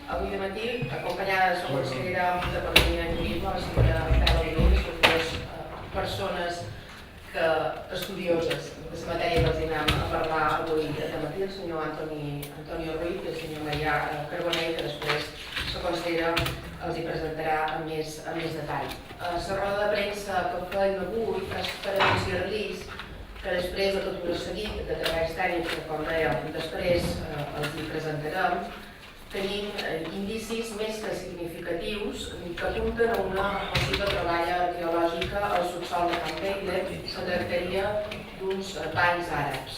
avui de matí, acompanyada de la consellera d'Economia i Turisme, la senyora Carla Vilés, són dues persones estudioses de la matèria que els anem a parlar avui de matí, el senyor Antonio RUIZ i el senyor Marià Carbonell, que després la consellera els hi presentarà amb més detall. La roda de premsa que fem avui és per anunciar-los que després de tot un seguit de treballs tècnics que, com dèiem, després els hi presentarem, tenim indicis més que significatius que apunten a una possible troballa arqueològica al subsol de Can Beigle. Se tractaria d'uns banys àrabs.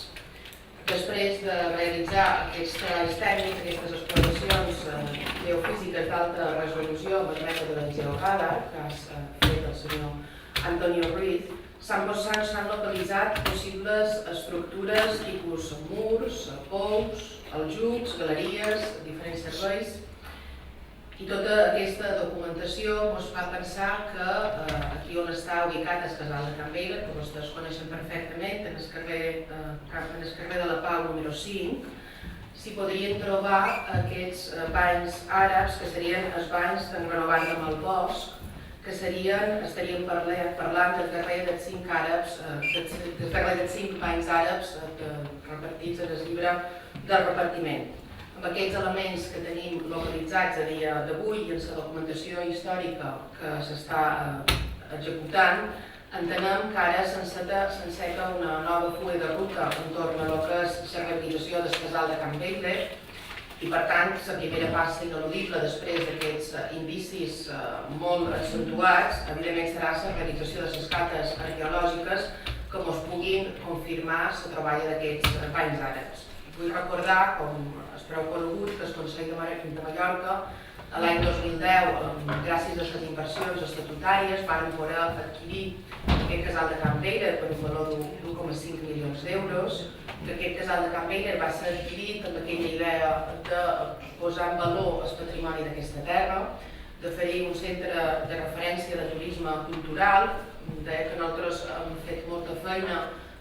Després de realitzar aquests treballs tècnics, aquestes exploracions geofísiques d'alta resolució amb el mètode de GEOFISICA, que ha fet el senyor Antonio RUIZ, s'han localitzat possibles estructures tipus murs, pous, aljucs, galeries, diferents serveis, i tota aquesta documentació ens fa pensar que aquí on està ubicat el casal de Can Beigle, que vostès coneixen perfectament, en el carrer de la Pau número 5, s'hi podrien trobar aquests banys àrabs, que serien els banys d'en Renovat amb el Bosc, que estaríem parlant del carrer dels 5 àrabs, del carrer dels 5 banys àrabs repartits en el llibre del repartiment. Amb aquests elements que tenim localitzats a dia d'avui i en la documentació històrica que s'està executant, entenem que ara s'enceta una nova full de ruta entorn a el que és la rehabilitació del casal de Can Beigle, i per tant la primera passa ineludible després d'aquests indicis molt accentuats evidentment serà la realització de les cates arqueològiques que ens puguin confirmar la troballa d'aquests banys àrabs. Vull recordar, com és prou conegut, que el Consell de Mallorca l'any 2010, gràcies a les inversions estatutàries, van poder adquirir aquest casal de Can Beigle per un valor d'1,5 milions d'euros, que aquest casal de Can Beigle va ser adquirit amb aquella idea de posar en valor el patrimoni d'aquesta terra, d'oferir un centre de referència de turisme cultural, que nosaltres hem fet molta feina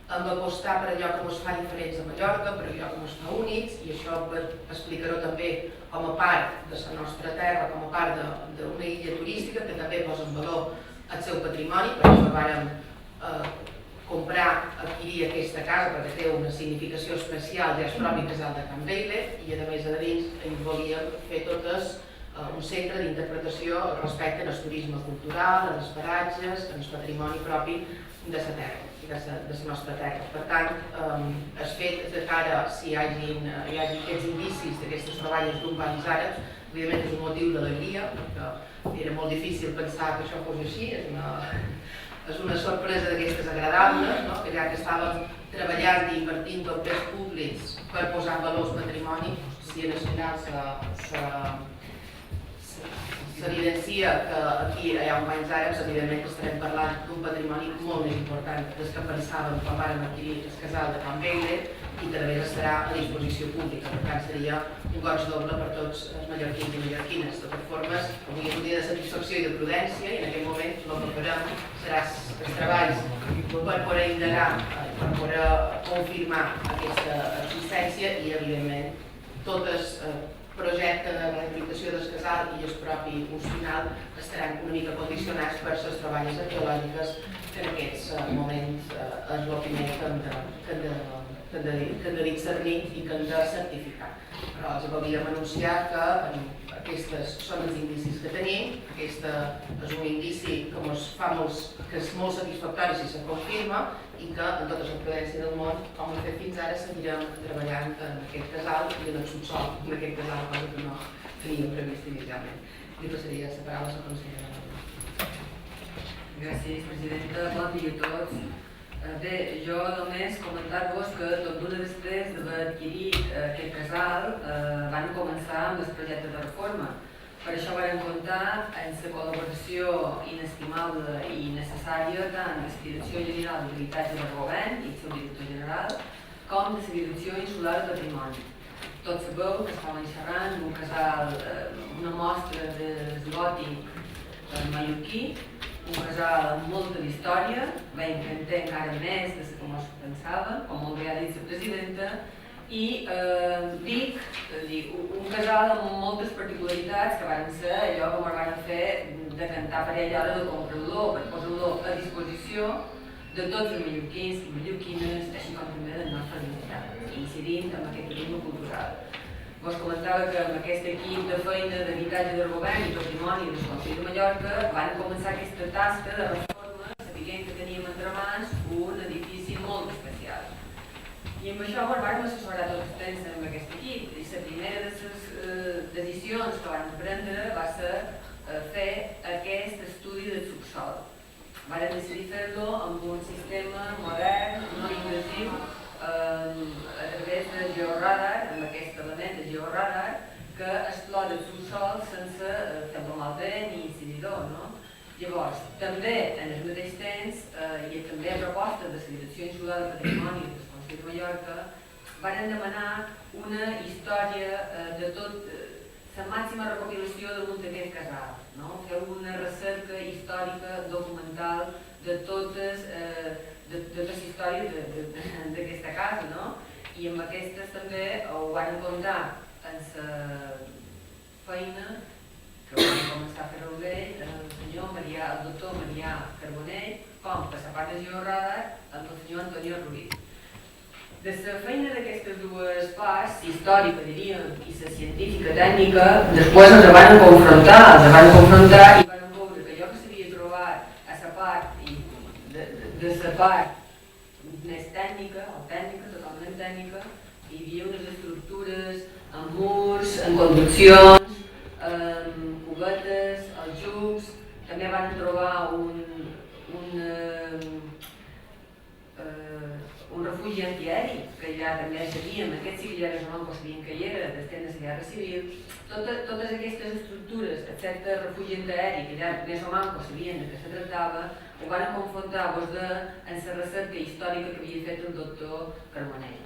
amb apostar per allò que ens fa diferents a Mallorca, per allò que ens fa únics, i això ho explicaré també com a part de la nostra terra, com a part d'una illa turística que també posa en valor el seu patrimoni. Per això vàrem adquirir aquesta casa perquè té una significació especial del propi casal de Can Beigle i a més a dins hi volíem fer totes un centre d'interpretació respecte al turisme cultural, als paratges, al patrimoni propi de la terra, de la nostra terra. Per tant, el fet de cara si hi hagi aquests indicis d'aquestes troballes d'un banys àrabs, evidentment és un motiu d'alegria, perquè era molt difícil pensar que això fos així, és una sorpresa d'aquestes agradables, que ja que estàvem treballant i invertint papers públics per posar en valor el patrimoni, si en el final s'evidencia que aquí hi ha un banys àrabs, evidentment que estarem parlant d'un patrimoni molt més important des que pensàvem quan vam adquirir el casal de Can Beigle i que a més estarà a disposició pública. Per tant, seria un goig doble per tots els mallorquins i mallorquines. De totes formes, avui és un dia de satisfacció i de prudència i en aquest moment el que farem serà els treballs per poder indagar, per poder confirmar aquesta existència i, evidentment, totes projecte de rehabilitació del casal i el propi ús final estaran una mica condicionats per les treballes arqueològiques que en aquests moments és el primer que hem de discernir i que hem de certificar. Però els volíem anunciar que aquests són els indicis que tenim, aquest és un indici que és molt satisfactori si se confirma i que en tota la prudència del món, com hem fet fins ara, seguirem treballant en aquest casal i en el subsol d'aquest casal, cosa que no teníem previst inicialment. I passaria a separar la consellera. Gràcies, presidenta. Bon dia a tots. Bé, jo només comentar-vos que tot d'una després d'haver adquirit aquest casal van començar amb el projecte de reforma. Per això vam comptar amb la col·laboració inestimable i necessària tant de la Direcció General d'Habitatge del Govern i el seu director general com de la Direcció Insular de Patrimoni. Tots sabeu que estàvem xerrant d'un casal, una mostra d'esgòtic mallorquí, un casal amb molta història, va incrementar encara més de com es pensava, com molt bé ha dit la presidenta, i dic, un casal amb moltes particularitats que van ser allò que ens van fer de cantar per ell a l'hora de comprar-lo, per posar-lo a disposició de tots els mallorquins i mallorquines, així com també de la nostra comunitat, incidint en aquest turisme cultural. Vos comentava que amb aquest equip de feina d'habitatge del govern i patrimoni del Consell de Mallorca van començar aquesta tasca de reforma, sabent que teníem entre mans un edifici molt especial. I amb això ens vam assessorar tot el temps amb aquest equip. I la primera de les decisions que vam prendre va ser fer aquest estudi del subsol. Vam decidir fer-lo amb un sistema modern, no invasiu, a través de georadar, amb aquest element de georadar, que explora el subsol sense fer-lo malbé ni incididor. Llavors, també en el mateix temps, i també a proposta de la Direcció Insular de Patrimoni del Consell de Mallorca, van demanar una història de tot, la màxima recopilació damunt d'aquest casal, fer una recerca històrica, documental, de totes les històries d'aquesta casa, i amb aquestes també ho van comptar en la feina que van començar a fer el vell, el doctor Marià Carbonell, com per la part de georadar, amb el senyor Antonio RUIZ. De la feina d'aquestes dues parts, històrica, diríem, i la científica tècnica, després ens van confrontar i van veure que allò que s'havia trobat a la part de la part més tècnica, o tècnica, totalment tècnica, hi havia unes estructures en murs, en construccions, en cubetes, aljucs, també van trobar un refugi antiaeri, que ja també sabíem, aquest sí que ja no sabien que hi era, des de la Guerra Civil. Totes aquestes estructures, excepte el refugi antiaeri, que ja més o menys sabien de què se tractava, ho van confrontar en la recerca històrica que havia fet el doctor Carbonell.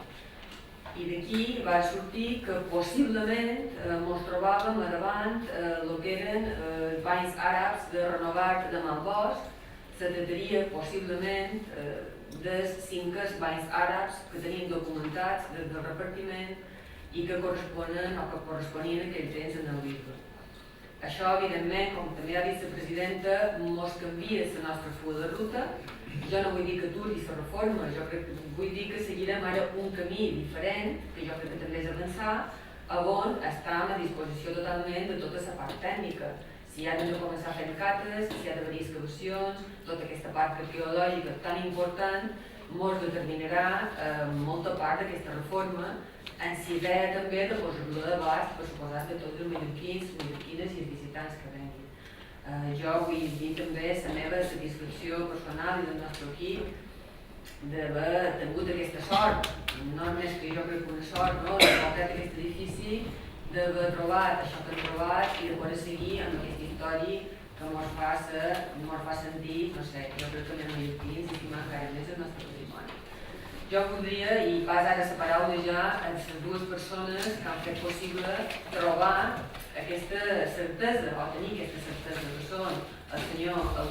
I d'aquí va sortir que possiblement ens trobàvem davant el que eren els banys àrabs de Renovat de Malbosc. Se tractaria possiblement dels 5 banys àrabs que tenim documentats des del repartiment i que corresponien en aquell temps en el bisbe. Això, evidentment, com també ha dit la presidenta, ens canvia la nostra fulla de ruta. Jo no vull dir que aturi la reforma, vull dir que seguirem ara un camí diferent, que jo crec que també és avançar, on estem a disposició totalment de tota la part tècnica. Si ha de començar fent cates, si ha d'haver excavacions, tota aquesta part arqueològica tan important, ens determinarà molta part d'aquesta reforma, en la idea també de posar-lo d'abast, per suposat, de tots els mallorquins, mallorquines i els visitants que venguin. Jo vull dir també la meva satisfacció personal i del nostre equip d'haver tingut aquesta sort, no només que jo crec que una sort, de portar aquest edifici, d'haver trobat això que hem trobat i de poder seguir amb aquesta història que ens fa sentir, no sé, jo crec que més mallorquins i estimar encara més el nostre patrimoni. Jo voldria, i pas ara la paraula ja, a les dues persones que han fet possible trobar aquesta certesa, o tenir aquesta certesa, que són el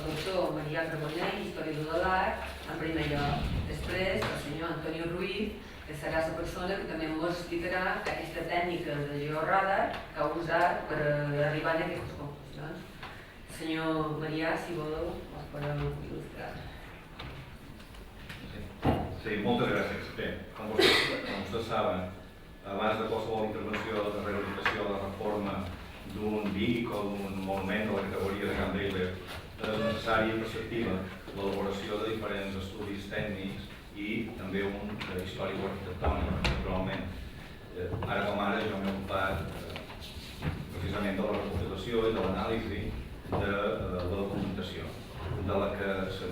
doctor Marià Carbonell, historiador de l'art, en primer lloc. Després, el senyor Antonio RUIZ, que serà la persona que també ens explicarà aquesta tècnica de georadar que ha usat per arribar a aquestes conclusions. Senyor Marià, si voleu, us podeu il·lustrar. Sí, moltes gràcies. Bé, com vostès saben, abans de qualsevol intervenció de rehabilitació o de reforma d'un vic o d'un monument de la categoria de Can Deiber, és necessària i preceptiva l'elaboració de diferents estudis tècnics i també un històric arquitectònic, naturalment. Ara com ara jo m'he ocupat precisament de la recopilació i de l'anàlisi de la documentació, de la que se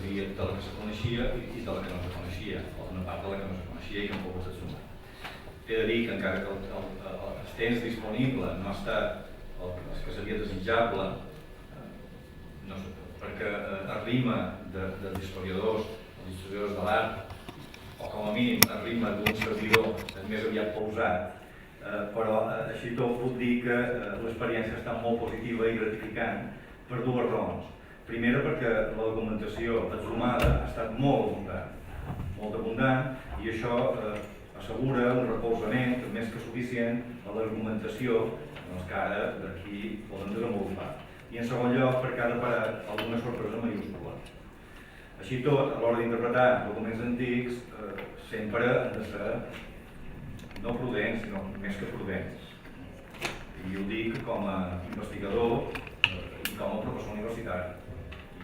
coneixia i de la que no se coneixia, o d'una part de la que no se coneixia i que hem pogut assumir. He de dir que encara que el temps disponible no ha estat el que seria desitjable, perquè arrima dels historiadors de l'art, o com a mínim arrima d'un servidor més aviat pausat, però així tot puc dir que l'experiència ha estat molt positiva i gratificant per dues raons. Primera, perquè la documentació exhumada ha estat molt abundant, i això assegura un recolzament més que suficient a l'argumentació que ara d'aquí poden desenvolupar. I en segon lloc, perquè ha deparat alguna sorpresa mayúscula. Així tot, a l'hora d'interpretar documents antics, sempre han de ser no prudents, sinó més que prudents. I ho dic com a investigador i com a professor universitari.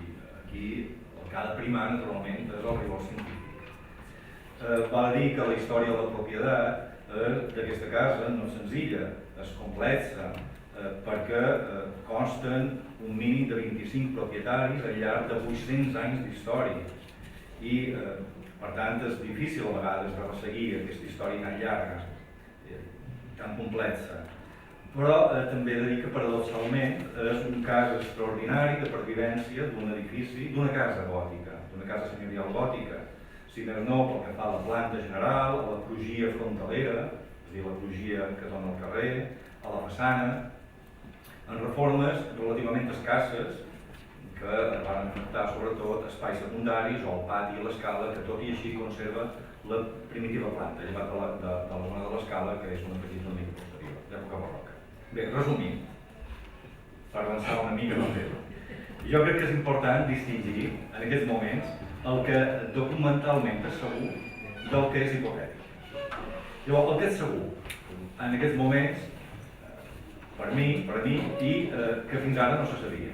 I aquí el que ha de primar, naturalment, és el rigor científic. Val a dir que la història de la propietat d'aquesta casa no és senzilla, és complexa, perquè consten un mínim de 25 propietaris al llarg de 800 anys d'història. I, per tant, és difícil a vegades de resseguir aquesta història tan llarga, tan complexa. Però també he de dir que, paradoxalment, és un cas extraordinari de pervivència d'un edifici, d'una casa gòtica, d'una casa senyorial gòtica. Si més no, pel que fa a la planta general, a la crugia frontalera, és a dir, la crugia que dona al carrer, a la façana, en reformes relativament escasses que van afectar sobretot espais secundaris o el pati i l'escala, que tot i així conserva la primitiva planta, llevat de la zona de l'escala, que és una petita una mica posterior, d'època barroca. Bé, resumint, per avançar una mica en el tema, jo crec que és important distingir en aquests moments el que documentalment és segur del que és hipotètic. Llavors, el que és segur en aquests moments, per mi, i que fins ara no se sabia,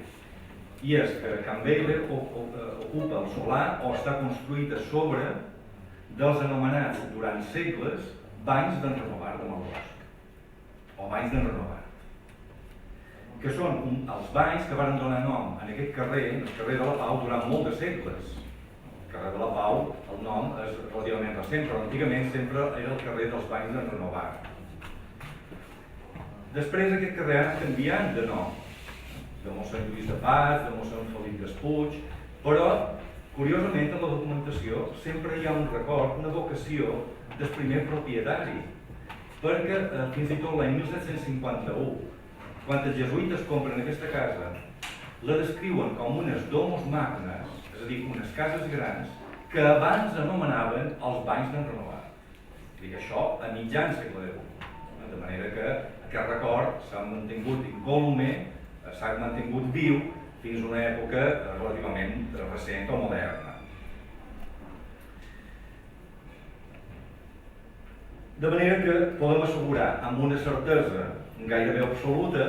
i és que Can Bailey ocupa el solar o està construït a sobre dels anomenats durant segles banys d'en Renovar de Malbosc, o banys d'en Renovar, que són els banys que van donar nom en aquest carrer, el carrer de la Pau, durant molt de segles. El carrer de la Pau, el nom és relativament recent, però antigament sempre era el carrer dels banys d'en Renovar. Després aquest carrer ha anat canviant de nom, de mossèn Lluís de Paz, de mossèn Felip Despuig, però, curiosament, en la documentació sempre hi ha un record, una vocació del primer propietari, perquè fins i tot l'any 1751, quan els jesuïtes compren aquesta casa, la descriuen com unes domos magnes, és a dir, unes cases grans, que abans anomenaven els banys d'en Renovar. I això a mitjan segle XIX. De manera que aquest record s'ha mantingut incòlume, s'ha mantingut viu fins a una època relativament recent o moderna. De manera que podem assegurar amb una certesa gairebé absoluta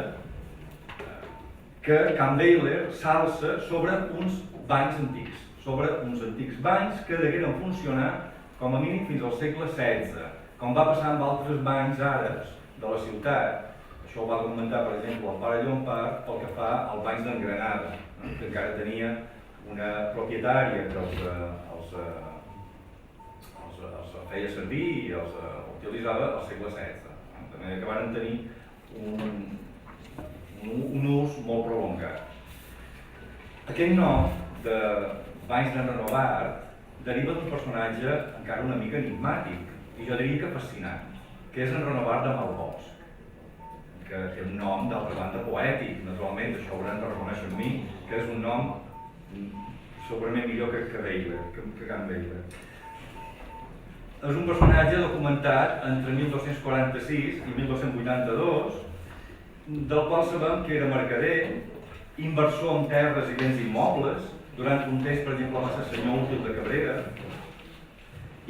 que Can Bailey s'alça sobre uns banys antics, sobre uns antics banys que degueren funcionar com a mínim fins al segle XVI, com va passar amb altres banys àrabs de la ciutat. Això ho va comentar, per exemple, el pare Llompart pel que fa al banys d'en Granada, que encara tenia una propietària que els feia servir i els utilitzava al segle XVI. De manera que van tenir un ús molt prolongat. Aquest nom de banys d'en Renovar deriva d'un personatge encara una mica enigmàtic, i jo diria que fascinant, que és en Renovar de Malbosc, que té un nom d'altra banda poètic, naturalment, això ho hauran de reconèixer amb mi, que és un nom segurament millor que Can Bailey. És un personatge documentat entre 1246 i 1282, del qual sabem que era mercader, inversor en terres i béns immobles, durant un temps, per exemple, va ser senyor útil de Cabrera,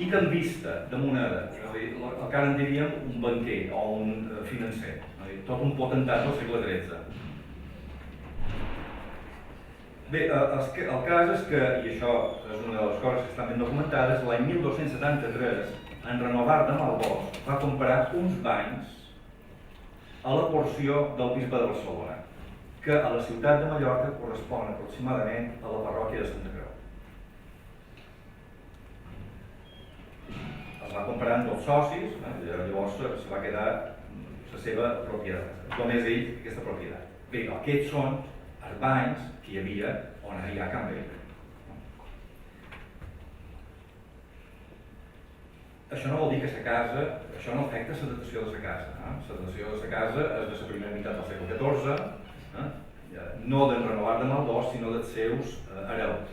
i canvista de moneda, el que ara en diríem un banquer o un financer, tot un potentat del segle XIII. Bé, el cas és que, i això és una de les coses que estan ben documentades, l'any 1273, en Renovar de Malbosc va comprar uns banys a la porció del bisbe de Barcelona, que a la ciutat de Mallorca correspon aproximadament a la parròquia de Santa Creu. Es va comprar amb dos socis, llavors se va quedar la seva propietat, només ell aquesta propietat. Bé, aquests són els banys que hi havia on hi ha Can Bailey. Això no vol dir que la casa, això no afecta la datació de la casa. La datació de la casa és de la primera meitat del segle XIV, no d'en Renovar de Malbosc, sinó dels seus hereus.